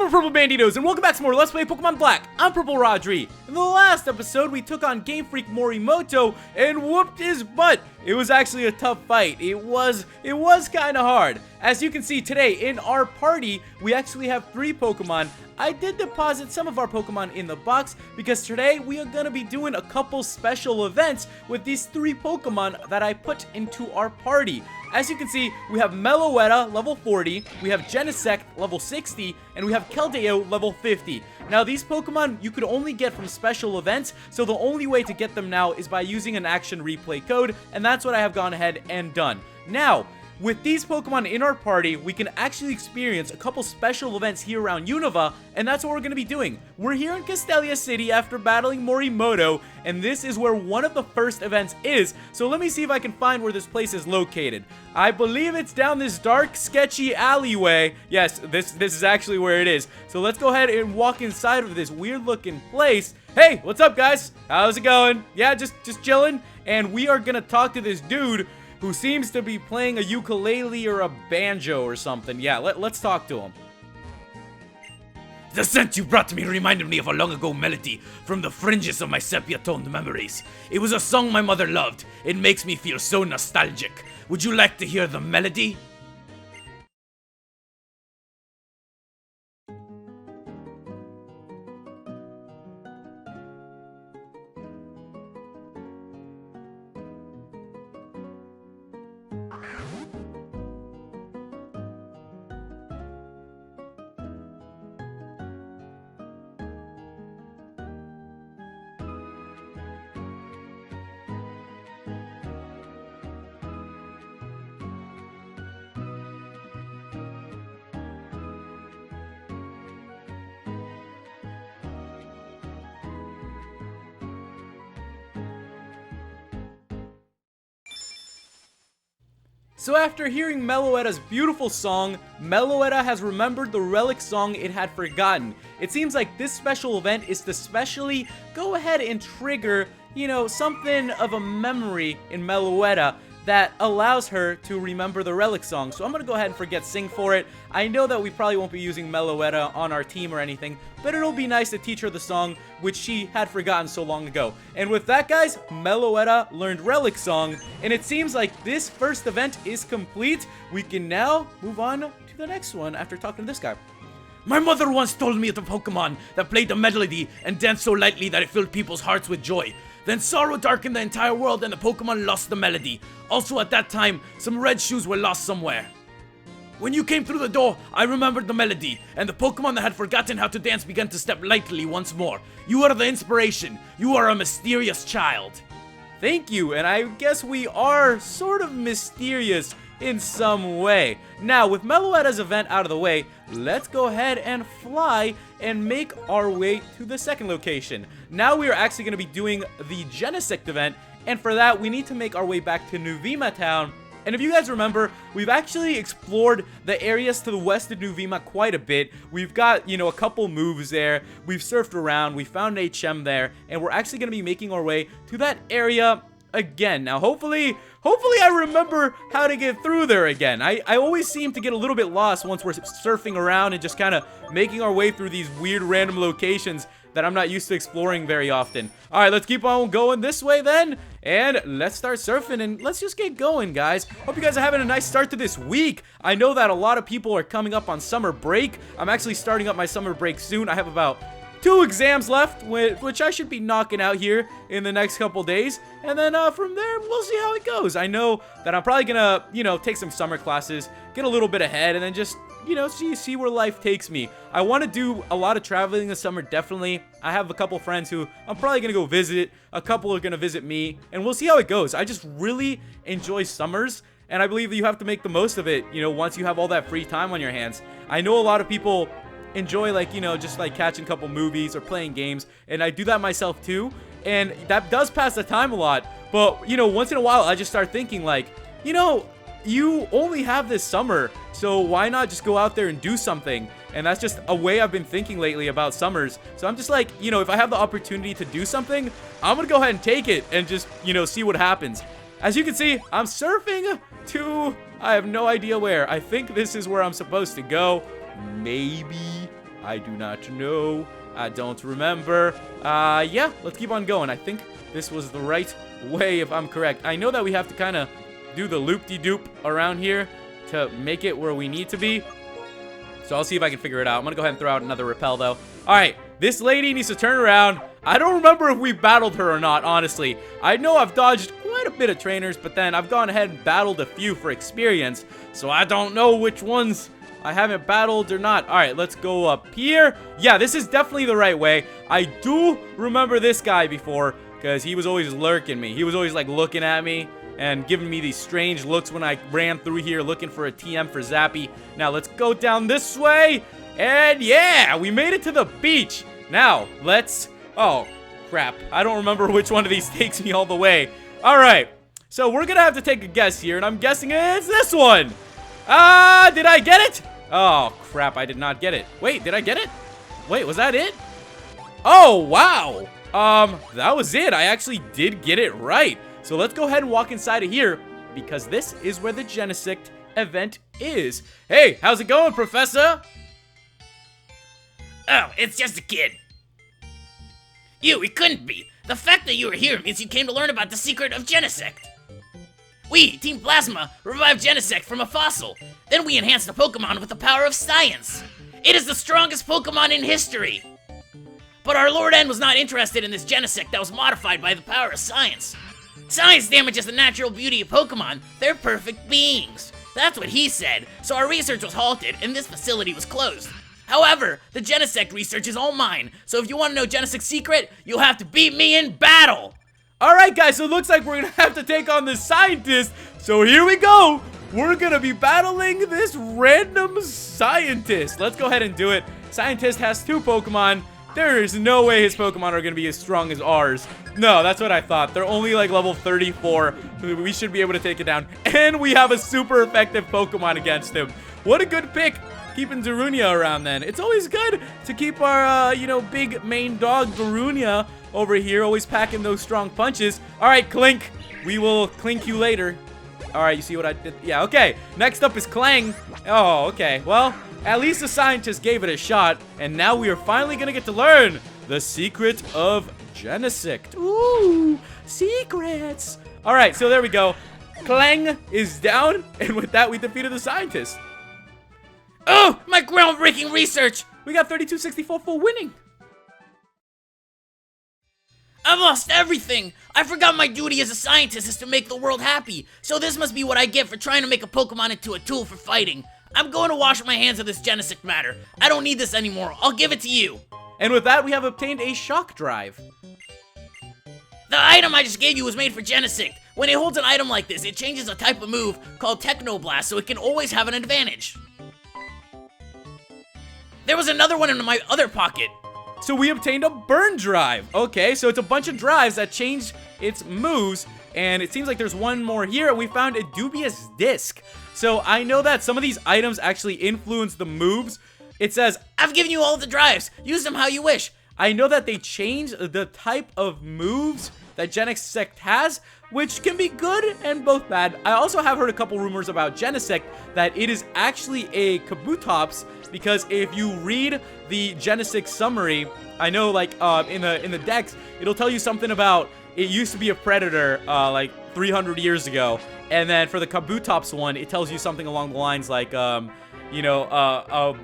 up, Purple Banditos, and welcome back to more Let's Play Pokemon Black. I'm PurpleRodri. In the last episode, we took on Game Freak Morimoto and whooped his butt. It was actually a tough fight. It was kind of hard. As you can see today, in our party, we actually have 3 Pokemon. I did deposit some of our Pokemon in the box because today we are going to be doing a couple special events with these 3 Pokemon that I put into our party. As you can see, we have Meloetta, level 40, we have Genesect, level 60, and we have Keldeo, level 50. Now, these Pokemon you could only get from special events, so the only way to get them now is by using an action replay code, and that's what I have gone ahead and done. Now, with these Pokemon in our party, we can actually experience a couple special events here around Unova, and that's what we're going to be doing. We're here in Castelia City after battling Morimoto, and this is where one of the first events is, so let me see if I can find where this place is located. I believe it's down this dark, sketchy alleyway. Yes, this is actually where it is. So let's go ahead and walk inside of this weird-looking place. Hey, what's up, guys? How's it going? Yeah, just chilling, and we are going to talk to this dude who seems to be playing a ukulele or a banjo or something. Yeah, let's talk to him. The scent you brought to me reminded me of a long ago melody from the fringes of my sepia-toned memories. It was a song my mother loved. It makes me feel so nostalgic. Would you like to hear the melody? So after hearing Meloetta's beautiful song, Meloetta has remembered the relic song it had forgotten. It seems like this special event is to specially go ahead and trigger, something of a memory in Meloetta that allows her to remember the relic song. So I'm going to go ahead and forget Sing for it. I know that we probably won't be using Meloetta on our team or anything, but it'll be nice to teach her the song, which she had forgotten so long ago. And with that, guys, Meloetta learned relic song, and it seems like this first event is complete. We can now move on to the next one after talking to this guy. My mother once told me of the Pokemon that played the melody and danced so lightly that it filled people's hearts with joy. Then sorrow darkened the entire world and the Pokemon lost the melody. Also at that time, some red shoes were lost somewhere. When you came through the door, I remembered the melody, and the Pokemon that had forgotten how to dance began to step lightly once more. You are the inspiration. You are a mysterious child. Thank you, and I guess we are sort of mysterious in some way. Now, with Meloetta's event out of the way, let's go ahead and fly and make our way to the second location. Now we are actually going to be doing the Genesect event, and for that, we need to make our way back to Nuvema Town. And if you guys remember, we've actually explored the areas to the west of Nuvema quite a bit. We've got, a couple moves there. We've surfed around. We found an HM there, and we're actually going to be making our way to that area again. Now, hopefully I remember how to get through there again. I always seem to get a little bit lost once we're surfing around and just kind of making our way through these weird random locations that I'm not used to exploring very often. All right, let's keep on going this way then, and let's start surfing, and let's just get going, guys. Hope you guys are having a nice start to this week. I know that a lot of people are coming up on summer break. I'm actually starting up my summer break soon. I have about 2 exams left, which I should be knocking out here in the next couple days. And then from there, we'll see how it goes. I know that I'm probably going to, take some summer classes, get a little bit ahead, and then just, see where life takes me. I want to do a lot of traveling this summer, definitely. I have a couple friends who I'm probably going to go visit. A couple are going to visit me, and we'll see how it goes. I just really enjoy summers, and I believe that you have to make the most of it, once you have all that free time on your hands. I know a lot of people enjoy just catching a couple movies or playing games, and I do that myself too, and that does pass the time a lot. But once in a while I just start thinking you only have this summer, so why not just go out there and do something? And that's just a way I've been thinking lately about summers. So I'm just like, if I have the opportunity to do something, I'm gonna go ahead and take it and just see what happens. As you can see, I'm surfing to I have no idea where. I think this is where I'm supposed to go. Maybe. I do not know. I don't remember. Yeah, let's keep on going. I think this was the right way, if I'm correct. I know that we have to kind of do the loop-de-doop around here to make it where we need to be. So I'll see if I can figure it out. I'm going to go ahead and throw out another repel, though. All right, this lady needs to turn around. I don't remember if we battled her or not, honestly. I know I've dodged quite a bit of trainers, but then I've gone ahead and battled a few for experience. So I don't know which ones I haven't battled or not. All right, let's go up here. Yeah, this is definitely the right way. I do remember this guy before because he was always lurking me. He was always, like, looking at me and giving me these strange looks when I ran through here looking for a TM for Zappy. Now, let's go down this way. And, yeah, we made it to the beach. Now, let's... Oh, crap. I don't remember which one of these takes me all the way. All right. So, we're going to have to take a guess here, and I'm guessing it's this one. Did I get it? Oh, crap. I did not get it. Wait, did I get it? Wait, was that it? Oh, wow. That was it. I actually did get it right. So let's go ahead and walk inside of here because this is where the Genesect event is. Hey, how's it going, Professor? Oh, it's just a kid. It couldn't be. The fact that you were here means you came to learn about the secret of Genesect. We, Team Plasma, revived Genesect from a fossil. Then we enhanced the Pokemon with the power of science. It is the strongest Pokemon in history. But our Lord N was not interested in this Genesect that was modified by the power of science. Science damages the natural beauty of Pokemon. They're perfect beings. That's what he said, so our research was halted and this facility was closed. However, the Genesect research is all mine, so if you want to know Genesect's secret, you'll have to beat me in battle! Alright guys, so it looks like we're gonna have to take on this scientist, so here we go! We're gonna be battling this random scientist. Let's go ahead and do it. Scientist has 2 Pokemon. There is no way his Pokemon are gonna be as strong as ours. No, that's what I thought. They're only like level 34. We should be able to take it down. And we have a super effective Pokemon against him. What a good pick. Keeping Darunia around then. It's always good to keep our, big main dog Darunia over here. Always packing those strong punches. All right, Clink. We will clink you later. All right, you see what I did? Yeah, okay. Next up is Clang. Oh, okay. Well, at least the scientist gave it a shot. And now we are finally going to get to learn the secret of Genesect. Ooh, secrets. All right, so there we go. Clang is down. And with that, we defeated the scientist. Oh, my groundbreaking research! We got 3264 for winning. I've lost everything! I forgot my duty as a scientist is to make the world happy, so this must be what I get for trying to make a Pokemon into a tool for fighting. I'm going to wash my hands of this Genesect matter. I don't need this anymore. I'll give it to you. And with that, we have obtained a Shock Drive. The item I just gave you was made for Genesect. When it holds an item like this, it changes a type of move called Technoblast, so it can always have an advantage. There was another one in my other pocket. So we obtained a Burn Drive. Okay, so it's a bunch of drives that change its moves. And it seems like there's one more here. And we found a Dubious Disc. So I know that some of these items actually influence the moves. It says, I've given you all the drives. Use them how you wish. I know that they change the type of moves that Genesect has, which can be good and both bad. I also have heard a couple rumors about Genesect that it is actually a Kabutops, because if you read the Genesect summary, I know like in the decks, it'll tell you something about it used to be a predator like 300 years ago, and then for the Kabutops one, it tells you something along the lines like a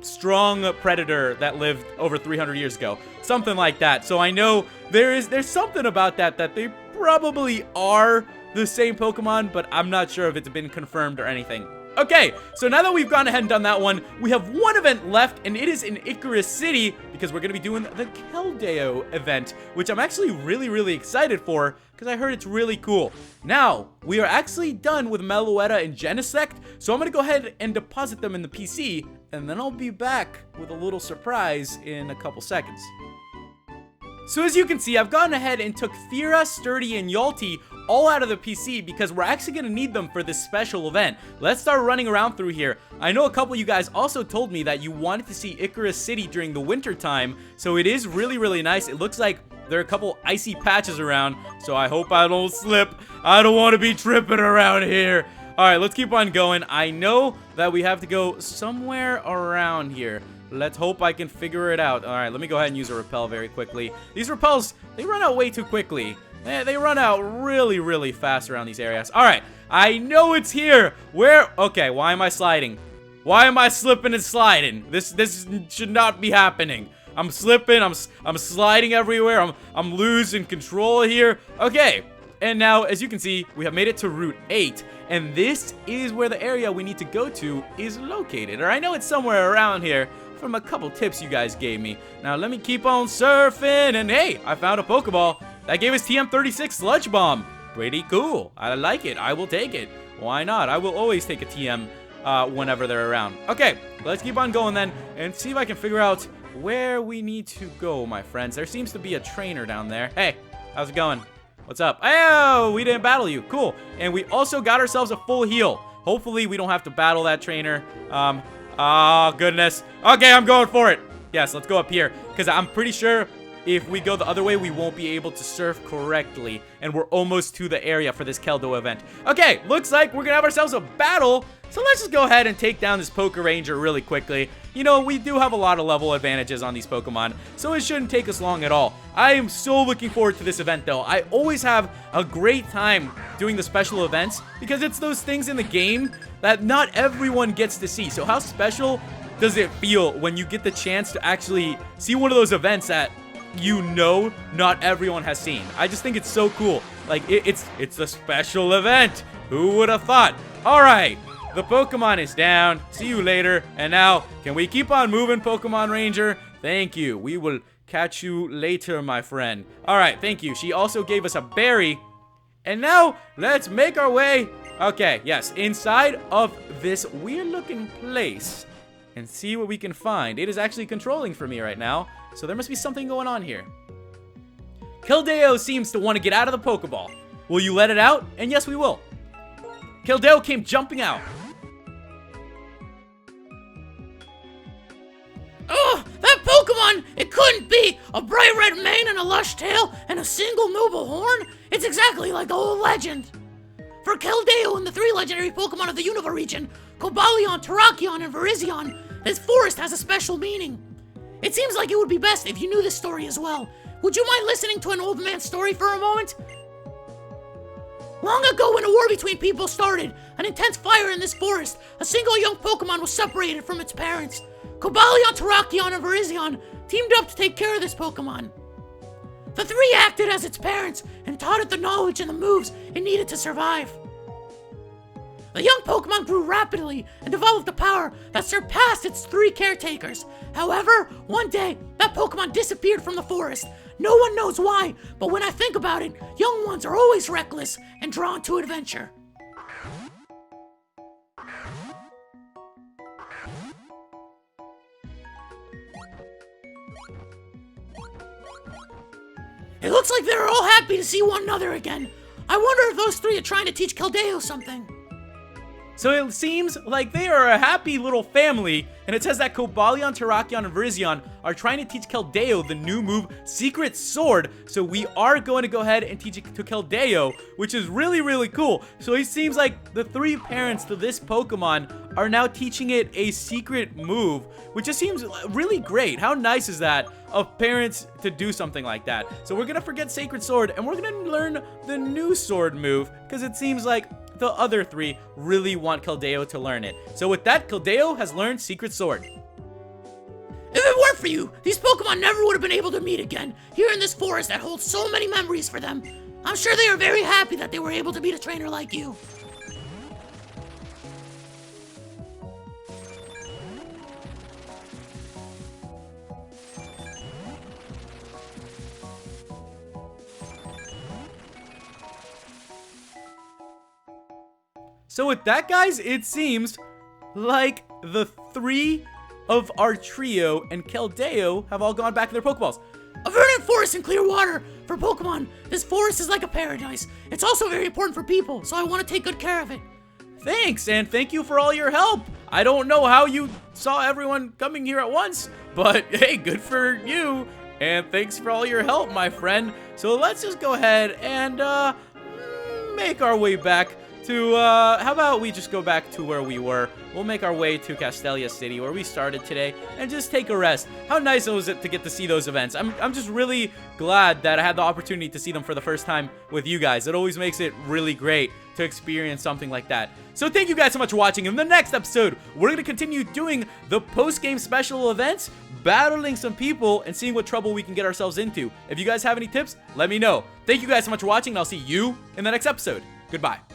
strong predator that lived over 300 years ago. Something like that. So I know there's something about that they probably are the same Pokemon, but I'm not sure if it's been confirmed or anything. Okay, so now that we've gone ahead and done that one, we have one event left, and it is in Icarus City, because we're going to be doing the Keldeo event, which I'm actually really excited for, because I heard it's really cool. Now, we are actually done with Meloetta and Genesect, so I'm going to go ahead and deposit them in the PC, and then I'll be back with a little surprise in a couple seconds. So as you can see, I've gone ahead and took Thera, Sturdy, and Yalty all out of the PC because we're actually going to need them for this special event. Let's start running around through here. I know a couple of you guys also told me that you wanted to see Icarus City during the winter time, so it is really nice. It looks like there are a couple icy patches around, so I hope I don't slip. I don't want to be tripping around here. All right, let's keep on going. I know that we have to go somewhere around here. Let's hope I can figure it out. All right, let me go ahead and use a repel very quickly. These repels, they run out way too quickly. They run out really, really fast around these areas. All right, I know it's here. Where? Okay, why am I sliding? Why am I slipping and sliding? This should not be happening. I'm slipping, I'm sliding everywhere. I'm losing control here. Okay, and now as you can see, we have made it to Route 8, and this is where the area we need to go to is located. Or I know it's somewhere around here from a couple tips you guys gave me. Now let me keep on surfing, and hey, I found a Pokeball. That gave us TM36 Sludge Bomb. Pretty cool. I like it. I will take it. Why not? I will always take a TM whenever they're around. Okay, let's keep on going then and see if I can figure out where we need to go, my friends. There seems to be a trainer down there. Hey, how's it going? What's up? Oh, we didn't battle you. Cool. And we also got ourselves a full heal. Hopefully, we don't have to battle that trainer. Oh, goodness. Okay, I'm going for it. Yes, let's go up here because I'm pretty sure if we go the other way, we won't be able to surf correctly. And we're almost to the area for this Keldeo event. Okay, looks like we're going to have ourselves a battle. So let's just go ahead and take down this Poke Ranger really quickly. You know, we do have a lot of level advantages on these Pokemon, so it shouldn't take us long at all. I am so looking forward to this event, though. I always have a great time doing the special events because it's those things in the game that not everyone gets to see. So how special does it feel when you get the chance to actually see one of those events that you know not everyone has seen? I just think it's so cool. Like, it's a special event. Who would have thought? All right. The Pokemon is down. See you later. And now, can we keep on moving, Pokemon Ranger? Thank you. We will catch you later, my friend. All right, thank you. She also gave us a berry. And now, let's make our way, okay, yes, inside of this weird-looking place and see what we can find. It is actually controlling for me right now, so there must be something going on here. Keldeo seems to want to get out of the Pokeball. Will you let it out? And yes, we will. Keldeo came jumping out. Oh, that Pokemon! It couldn't be! A bright red mane and a lush tail and a single noble horn? It's exactly like the old legend! For Keldeo and the 3 legendary Pokemon of the Unova region, Cobalion, Terrakion, and Virizion, this forest has a special meaning. It seems like it would be best if you knew this story as well. Would you mind listening to an old man's story for a moment? Long ago, when a war between people started, an intense fire in this forest, a single young Pokemon was separated from its parents. Cobalion, Terrakion, and Virizion teamed up to take care of this Pokemon. The 3 acted as its parents and taught it the knowledge and the moves it needed to survive. The young Pokemon grew rapidly and developed a power that surpassed its 3 caretakers. However, one day, that Pokemon disappeared from the forest. No one knows why, but when I think about it, young ones are always reckless and drawn to adventure. It looks like they're all happy to see one another again. I wonder if those 3 are trying to teach Keldeo something. So it seems like they are a happy little family, and it says that Cobalion, Terrakion, and Virizion are trying to teach Keldeo the new move, Secret Sword. So we are going to go ahead and teach it to Keldeo, which is really, really cool. So it seems like the 3 parents to this Pokemon are now teaching it a secret move, which just seems really great. How nice is that of parents to do something like that? So we're going to forget Sacred Sword, and we're going to learn the new sword move, because it seems like the other 3 really want Keldeo to learn it. So with that, Keldeo has learned Secret Sword. If it weren't for you, these Pokemon never would have been able to meet again, here in this forest that holds so many memories for them. I'm sure they are very happy that they were able to meet a trainer like you. So with that, guys, it seems like the 3 of our trio and Keldeo have all gone back to their Pokeballs. A verdant forest and clear water for Pokemon. This forest is like a paradise. It's also very important for people, so I want to take good care of it. Thanks, and thank you for all your help. I don't know how you saw everyone coming here at once, but hey, good for you. And thanks for all your help, my friend. So let's just go ahead and make our way back to, how about we just go back to where we were? We'll make our way to Castelia City, where we started today, and just take a rest. How nice was it to get to see those events? I'm just really glad that I had the opportunity to see them for the first time with you guys. It always makes it really great to experience something like that. So thank you guys so much for watching. In the next episode, we're going to continue doing the post-game special events, battling some people, and seeing what trouble we can get ourselves into. If you guys have any tips, let me know. Thank you guys so much for watching, and I'll see you in the next episode. Goodbye.